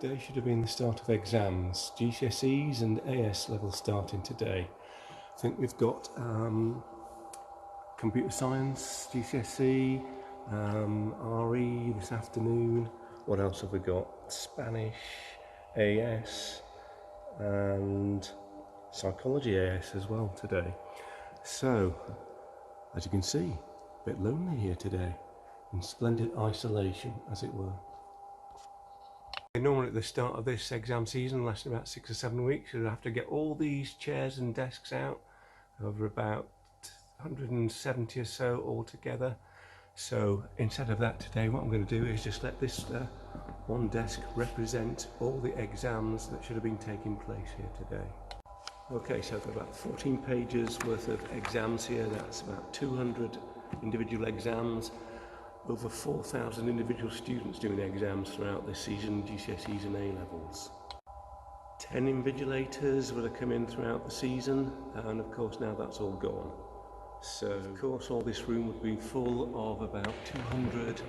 Today should have been the start of exams, GCSEs and AS levels starting today. I think we've got computer science, GCSE, RE this afternoon. What else have we got? Spanish, AS, and psychology AS as well today. So, as you can see, a bit lonely here today, in splendid isolation, as it were. Normally at the start of this exam season, lasting about 6 or 7 weeks, you'll have to get all these chairs and desks out, over about 170 or so altogether. So instead of that today, what I'm going to do is just let this one desk represent all the exams that should have been taking place here today. Okay, so I've got about 14 pages worth of exams here. That's about 200 individual exams. Over 4,000 individual students doing exams throughout this season, GCSEs and A-levels. 10 invigilators will have come in throughout the season, and of course now that's all gone. So of course all this room would be full of about 200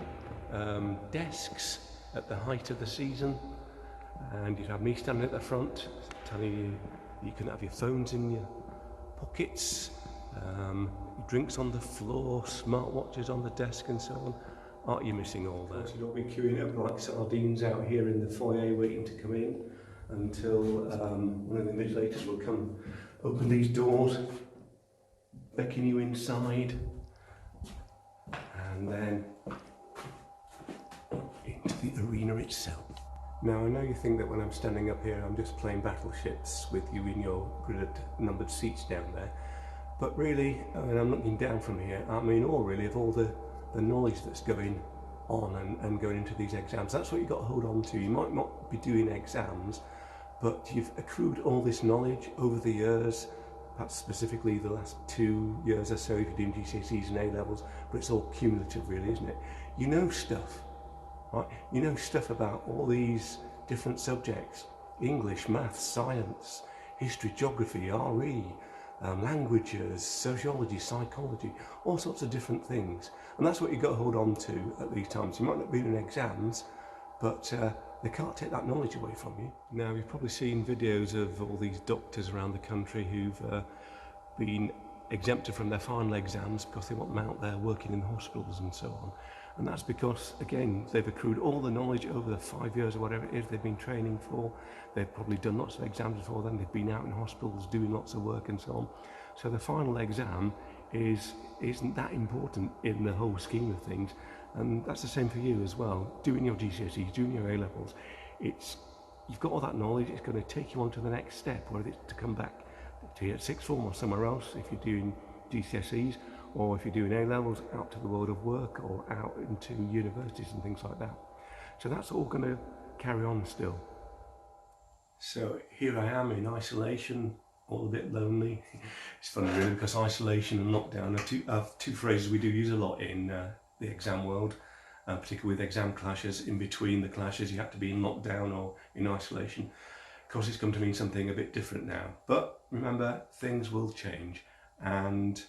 desks at the height of the season, and you'd have me standing at the front telling you you can have your phones in your pockets, drinks on the floor, smartwatches on the desk and so on. Aren't you missing all that? You'll be queuing up like sardines out here in the foyer waiting to come in until one of the invigilators will come open these doors, beckon you inside, and then into the arena itself. Now I know you think that when I'm standing up here I'm just playing battleships with you in your gridded numbered seats down there. But really, and I'm looking down from here, I mean all really of all the knowledge that's going on and going into these exams. That's what you've got to hold on to. You might not be doing exams, but you've accrued all this knowledge over the years, perhaps specifically the last 2 years or so if you're doing GCSEs and A-levels, but it's all cumulative really, isn't it? You know stuff, right? You know stuff about all these different subjects: English, maths, science, history, geography, RE, languages, sociology, psychology, all sorts of different things. And that's what you've got to hold on to at these times. You might not be doing exams, but they can't take that knowledge away from you. Now, you've probably seen videos of all these doctors around the country who've been exempted from their final exams because they want them out there working in the hospitals and so on. And that's because, again, they've accrued all the knowledge over the 5 years or whatever it is they've been training for. They've probably done lots of exams before then. They've been out in hospitals doing lots of work and so on. So the final exam isn't that important in the whole scheme of things. And that's the same for you as well. Doing your GCSEs, doing your A-levels, you've got all that knowledge. It's going to take you on to the next step, whether it's to come back to your sixth form or somewhere else if you're doing GCSEs, or if you're doing A-levels, out to the world of work or out into universities and things like that. So that's all going to carry on still. So here I am in isolation, all a bit lonely. It's funny really, because isolation and lockdown are two phrases we do use a lot in the exam world, particularly with exam clashes. In between the clashes you have to be in lockdown or in isolation. Of course it's come to mean something a bit different now, but remember, things will change. And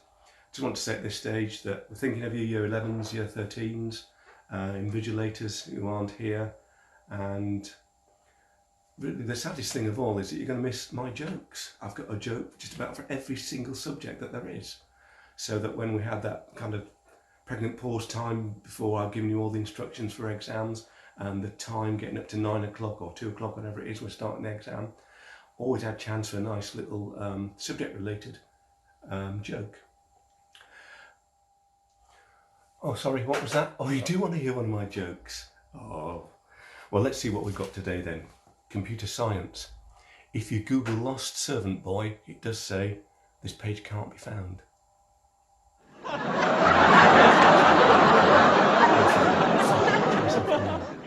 just want to say at this stage that we're thinking of you year 11s, year 13s, invigilators who aren't here, and really the saddest thing of all is that you're going to miss my jokes. I've got a joke just about for every single subject that there is, so that when we had that kind of pregnant pause time before I've given you all the instructions for exams, and the time getting up to 9 o'clock or 2 o'clock, whenever it is we're starting the exam, always had a chance for a nice little subject related joke. Oh, sorry, what was that? Oh, you do want to hear one of my jokes? Oh, well, let's see what we've got today then. Computer science. If you Google lost servant boy, it does say this page can't be found.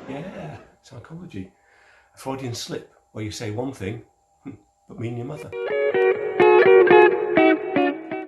Yeah, psychology. A Freudian slip where you say one thing, but mean your mother.